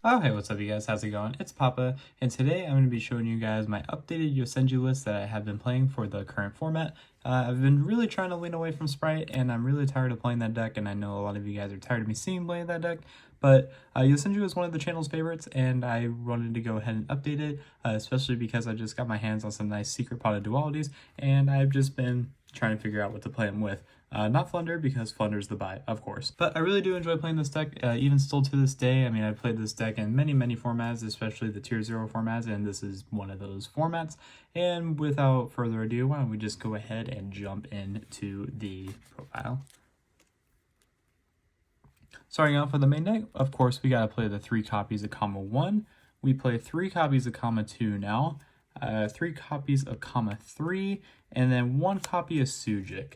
Oh, hey, what's up, you guys? How's it going? It's Papa, and today I'm going to be showing you guys my updated Yosenju list that I have been playing for the current format. I've been really trying to lean away from Sprite, and I'm really tired of playing that deck, and I know a lot of you guys are tired of me seeing play that deck, but Yosenju is one of the channel's favorites, and I wanted to go ahead and update it, especially because I just got my hands on some nice secret potted dualities, and I've just been trying to figure out what to play them with. Not Flunder, because Flunder's the buy, of course. But I really do enjoy playing this deck, even still to this day. I mean, I've played this deck in many formats, especially the Tier 0 formats, and this is one of those formats. And without further ado, why don't we just go ahead and jump into the profile. Starting off with the main deck, of course, we gotta play the 3 copies of Comma 1. We play 3 copies of Comma 2 now, 3 copies of Comma 3, and then 1 copy of Sujik.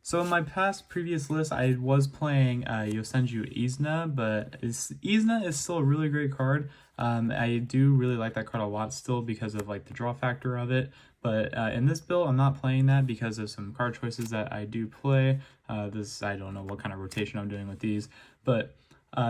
So in my previous list, I was playing Yosenju Izna, but Izna is still a really great card. I do really like that card a lot still because of like the draw factor of it. But in this build, I'm not playing that because of some card choices that I do play. I don't know what kind of rotation I'm doing with these, but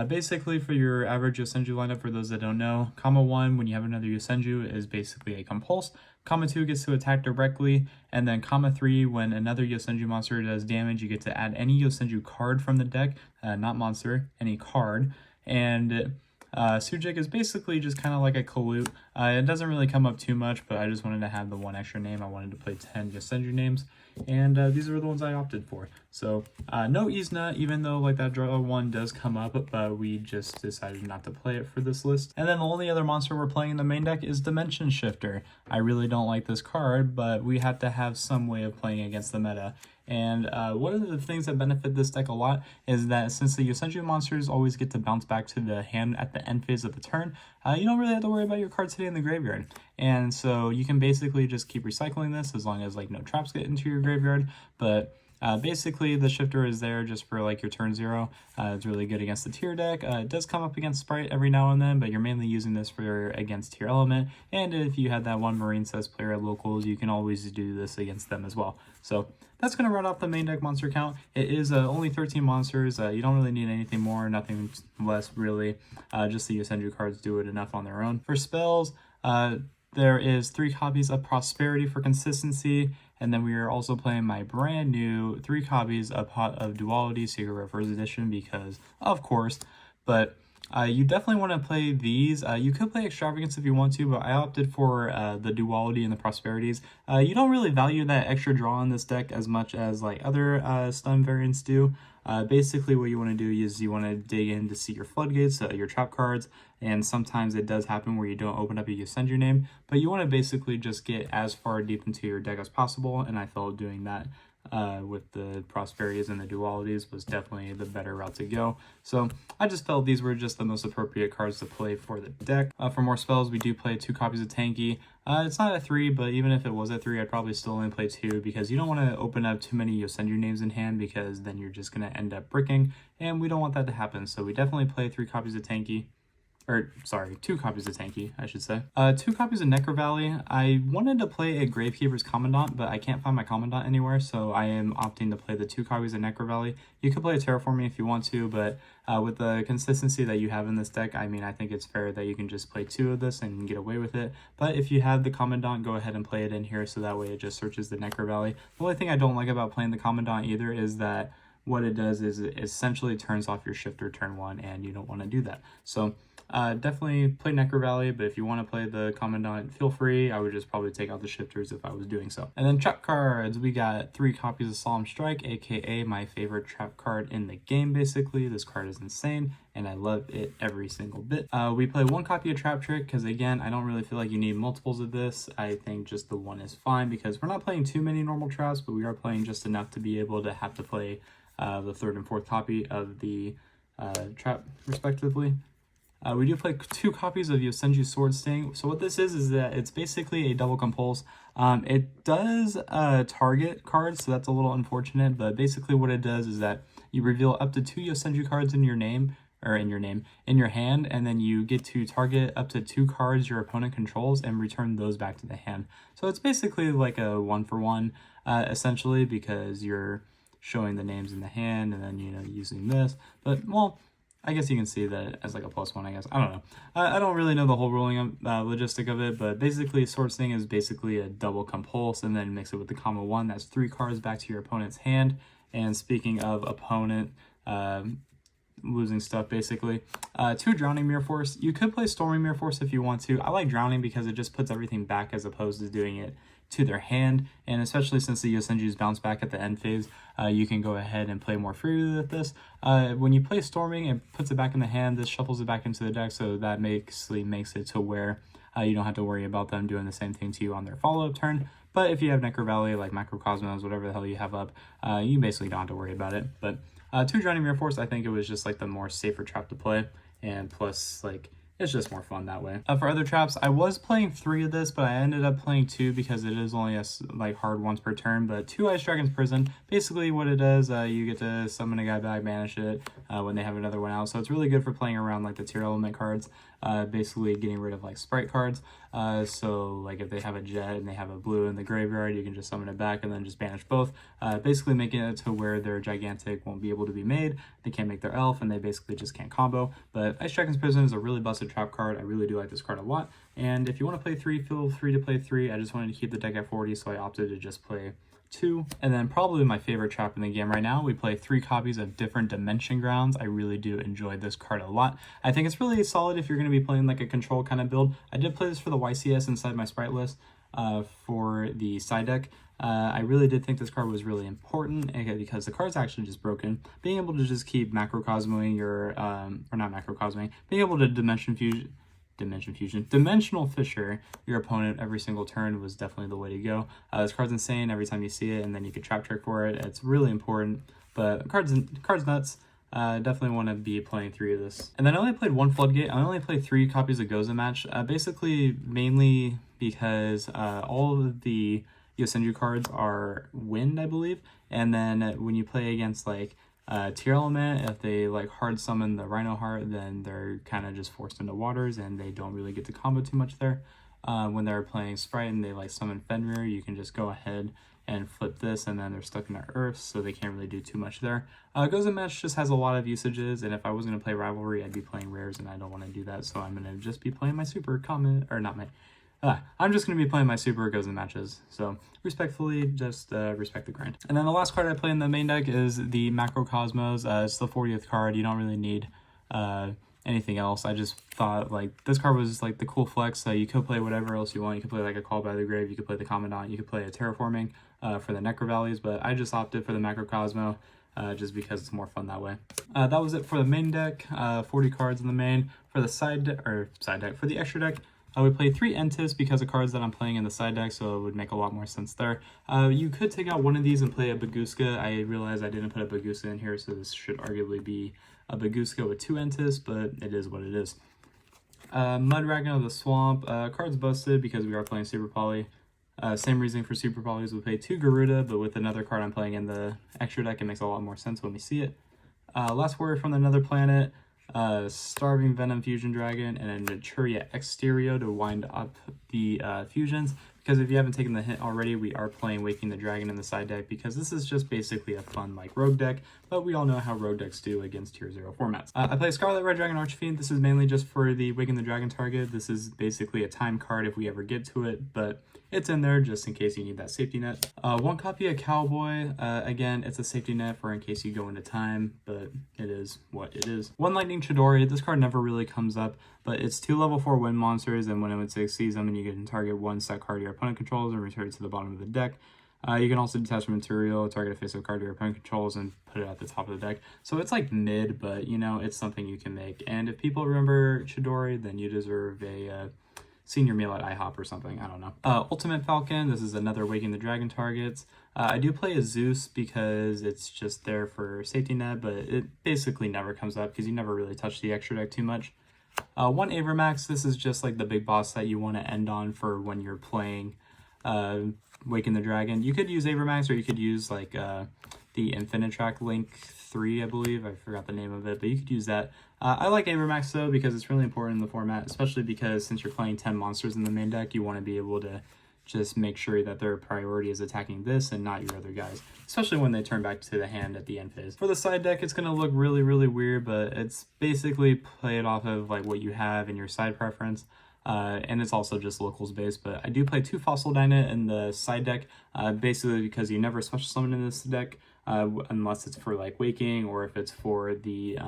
basically for your average Yosenju lineup, for those that don't know, Comma 1, when you have another Yosenju, is basically a compulse. Comma 2 gets to attack directly, and then Comma 3, when another Yosenju monster does damage, you get to add any Yosenju card from the deck, not monster, any card, and Sujik is basically just kind of like a Kalut. It doesn't really come up too much, but I just wanted to have the 1 extra name. I wanted to play 10 Yosenju names, and these are the ones I opted for. So no Izna, even though like that draw 1 does come up, but we just decided not to play it for this list. And then the only other monster we're playing in the main deck is Dimension Shifter. I really don't like this card, but we have to have some way of playing against the meta. And one of the things that benefit this deck a lot is that since the Yosenju monsters always get to bounce back to the hand at the end phase of the turn, you don't really have to worry about your cards hitting in the graveyard. And so you can basically just keep recycling this as long as like no traps get into your graveyard. But basically the shifter is there just for like your turn 0. It's really good against the tier deck. It does come up against Sprite every now and then, but you're mainly using this for against tier element. And if you had that one Marine Says player at locals, you can always do this against them as well. So that's going to run off the main deck monster count. It is only 13 monsters. You don't really need anything more, nothing less really. Just the Yosenju cards do it enough on their own. For spells, there is 3 copies of Prosperity for consistency, and then we are also playing my brand new 3 copies of Pot of Duality Secret Rare First Edition because, of course, but you definitely want to play these. You could play Extravagance if you want to, but I opted for the Duality and the Prosperities. You don't really value that extra draw in this deck as much as like other stun variants do. Basically what you want to do is you want to dig in to see your floodgates, your trap cards, and sometimes it does happen where you don't open up a Yosenju name, but you want to basically just get as far deep into your deck as possible, and I felt doing that with the Prosperities and the Dualities was definitely the better route to go. So I just felt these were just the most appropriate cards to play for the deck. For more spells, we do play 2 copies of Tanky. It's not a 3, but even if it was a 3, I'd probably still only play 2 because you don't want to open up too many Yosenju names in hand because then you're just going to end up bricking, and we don't want that to happen. So we definitely play 3 copies of Tanky. Or, sorry, 2 copies of Tanky, I should say. 2 copies of Necro Valley. I wanted to play a Gravekeeper's Commandant, but I can't find my Commandant anywhere, so I am opting to play the 2 copies of Necro Valley. You could play a Terraforming if you want to, but with the consistency that you have in this deck, I mean, I think it's fair that you can just play 2 of this and get away with it. But if you have the Commandant, go ahead and play it in here, so that way it just searches the Necro Valley. The only thing I don't like about playing the Commandant either is that what it does is it essentially turns off your shifter turn 1, and you don't want to do that. So definitely play Necro Valley, but if you want to play the Commandant, feel free. I would just probably take out the shifters if I was doing so. And then trap cards, we got 3 copies of Solemn Strike, aka my favorite trap card in the game, basically. This card is insane, and I love it every single bit. We play 1 copy of Trap Trick, because again, I don't really feel like you need multiples of this. I think just the 1 is fine, because we're not playing too many normal traps, but we are playing just enough to be able to have to play the 3rd and 4th copy of the trap, respectively. We do play 2 copies of Yosenju Sword Sting. So what this is that it's basically a double compulse. It does target cards, so that's a little unfortunate, but basically what it does is that you reveal up to 2 Yosenju cards in your name, or in your hand, and then you get to target up to 2 cards your opponent controls and return those back to the hand. So it's basically like a 1-for-1, essentially, because you're showing the names in the hand and then, you know, using this. But, well, I guess you can see that as like a +1, I guess. I don't know. I don't really know the whole ruling logistic of it, but basically Sword Sting is basically a double compulse and then mix it with the comma 1. That's 3 cards back to your opponent's hand. And speaking of opponent, losing stuff basically. 2 Drowning Mirror Force. You could play Storming Mirror Force if you want to. I like Drowning because it just puts everything back as opposed to doing it to their hand, and especially since the Yosenju's bounce back at the end phase, you can go ahead and play more freely with this. When you play Storming, it puts it back in the hand, this shuffles it back into the deck, so that basically makes it to where you don't have to worry about them doing the same thing to you on their follow-up turn. But if you have Necro Valley, like Macrocosmos, whatever the hell you have up, you basically don't have to worry about it. But 2 Drowning Mirror Force, I think it was just like the more safer trap to play, and plus like it's just more fun that way. For other traps, I was playing 3 of this, but I ended up playing 2 because it is only a like hard once per turn. But 2 Ice Dragon's Prison, basically what it does, you get to summon a guy back, banish it when they have another one out. So it's really good for playing around like the tier element cards, basically getting rid of like sprite cards. So like if they have a jet and they have a blue in the graveyard, you can just summon it back and then just banish both, basically making it to where their gigantic won't be able to be made. They can't make their elf and they basically just can't combo. But Ice Dragon's Prison is a really busted trap card. I really do like this card a lot. And if you want to play 3, feel free to play 3. I just wanted to keep the deck at 40, so I opted to just play 2. And then probably my favorite trap in the game right now, we play 3 copies of Different Dimension Grounds. I really do enjoy this card a lot. I think it's really solid if you're going to be playing like a control kind of build. I did play this for the YCS inside my sprite list for the side deck. I really did think this card was really important because the card's actually just broken. Being able to just keep macrocosmoing your, or not macrocosmoing, being able to Dimensional Fissure your opponent every single turn was definitely the way to go. This card's insane every time you see it, and then you can trap trick for it. It's really important, but card's nuts. Definitely want to be playing 3 of this. And then I only played 1 Floodgate. I only played 3 copies of Gozen Match, basically mainly because all of the Yosenju cards are wind, I believe, and then when you play against like tier element, if they like hard summon the Rhino Heart, then they're kind of just forced into waters and they don't really get to combo too much there. When they're playing Sprite and they like summon Fenrir, you can just go ahead and flip this and then they're stuck in their earth, so they can't really do too much there. Gozen Match just has a lot of usages, and if I was going to play Rivalry, I'd be playing rares, and I don't want to do that, so I'm going to just be playing my super common, or not my, I'm just going to be playing my super Gozen Matches, so respectfully, just respect the grind. And then the last card I play in the main deck is the Macrocosmos. It's the 40th card. You don't really need anything else. I just thought like this card was like the cool flex. You could play whatever else you want. You could play like a Call by the Grave, you could play the Commandant, you could play a Terraforming for the Necro Valleys, but I just opted for the Macrocosmo just because it's more fun that way. That was it for the main deck. 40 cards in the main. For the side deck, for the extra deck, I would play 3 Entis because of cards that I'm playing in the side deck, so it would make a lot more sense there. You could take out one of these and play a Baguska. I realized I didn't put a Baguska in here, so this should arguably be a Baguska with 2 Entis, but it is what it is. Mudragon of the Swamp. Card's busted because we are playing Super Poly. Same reason for Super Polys. We play 2 Garuda, but with another card I'm playing in the extra deck, it makes a lot more sense when we see it. Last Warrior from Another Planet. Starving Venom Fusion Dragon, and a Naturia Exterio to wind up the fusions, because if you haven't taken the hint already, we are playing Waking the Dragon in the side deck because this is just basically a fun like rogue deck, but we all know how rogue decks do against tier 0 formats. I play Scarlet Red Dragon Archfiend. This is mainly just for the Waking the Dragon target. This is basically a time card if we ever get to it, but it's in there just in case you need that safety net. 1 copy of Cowboy. Again, it's a safety net for in case you go into time, but it is what it is. 1 Lightning Chidori. This card never really comes up, but it's 2 level 4 wind monsters, and when it would succeed them, and you can target 1 set card your opponent controls and return it to the bottom of the deck. You can also detach material, target a face-up card your opponent controls, and put it at the top of the deck. So it's like mid, but you know, it's something you can make. And if people remember Chidori, then you deserve a senior meal at IHOP or something, I don't know. Ultimate Falcon, this is another Waking the Dragon targets. I do play a Zeus because it's just there for safety net, but it basically never comes up because you never really touch the extra deck too much. 1 Avermax, this is just like the big boss that you want to end on for when you're playing Waking the Dragon. You could use Avermax, or you could use like the Infinite Track Link 3, I believe. I forgot the name of it, but you could use that. I like Avermax though because it's really important in the format, especially because since you're playing 10 monsters in the main deck, you want to be able to just make sure that their priority is attacking this and not your other guys, especially when they turn back to the hand at the end phase. For the side deck, it's going to look really, really weird, but it's basically played off of like what you have in your side preference. And it's also just locals based, but I do play 2 Fossil Dyna in the side deck, basically because you never special summon in this deck, unless it's for like Waking, or if it's for the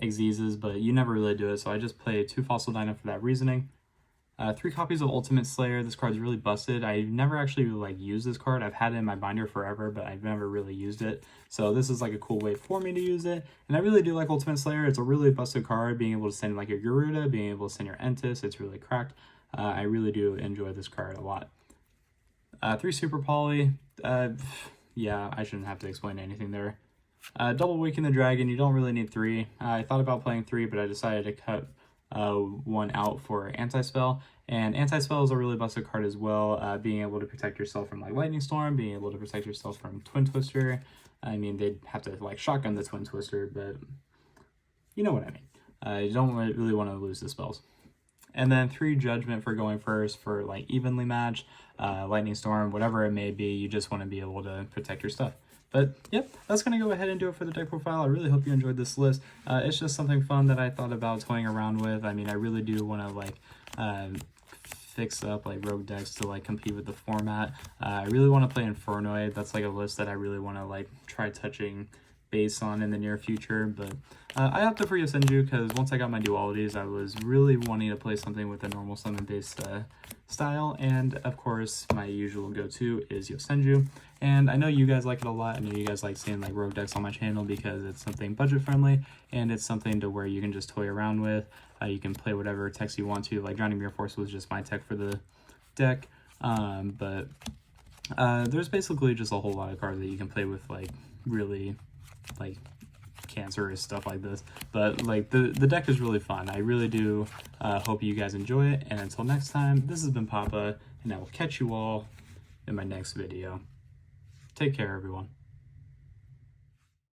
Xyzes, but you never really do it, so I just play 2 Fossil Dyna for that reasoning. 3 copies of Ultimate Slayer. This card's really busted. I never actually like used this card. I've had it in my binder forever, but I've never really used it. So this is like a cool way for me to use it. And I really do like Ultimate Slayer. It's a really busted card, being able to send like your Garuda, being able to send your Entis. It's really cracked. I really do enjoy this card a lot. 3 Super Poly. Yeah, I shouldn't have to explain anything there. Double Waking the Dragon. You don't really need 3. I thought about playing 3, but I decided to cut 1 out for Anti-Spell, and Anti-Spell is a really busted card as well, being able to protect yourself from like Lightning Storm, being able to protect yourself from Twin Twister. I mean, they'd have to like shotgun the Twin Twister, but you know what I mean. You don't really want to lose the spells. And then 3 Judgment for going first for like evenly matched, Lightning Storm, whatever it may be. You just want to be able to protect your stuff. But yep, that's going to go ahead and do it for the deck profile. I really hope you enjoyed this list. It's just something fun that I thought about toying around with. I mean, I really do want to like fix up like rogue decks to like compete with the format. I really want to play Infernoid. That's like a list that I really want to like try touching base on in the near future, but I opted for Yosenju because once I got my dualities, I was really wanting to play something with a normal summon based style, and of course my usual go-to is Yosenju, and I know you guys like it a lot. I know you guys like seeing like rogue decks on my channel because it's something budget friendly and it's something to where you can just toy around with. You can play whatever techs you want to, like Drowning Mirror Force was just my tech for the deck, but there's basically just a whole lot of cards that you can play with like really like cancerous stuff like this, but like the deck is really fun. I really do hope you guys enjoy it, and until next time, this has been Papa, and I will catch you all in my next video. Take care, everyone.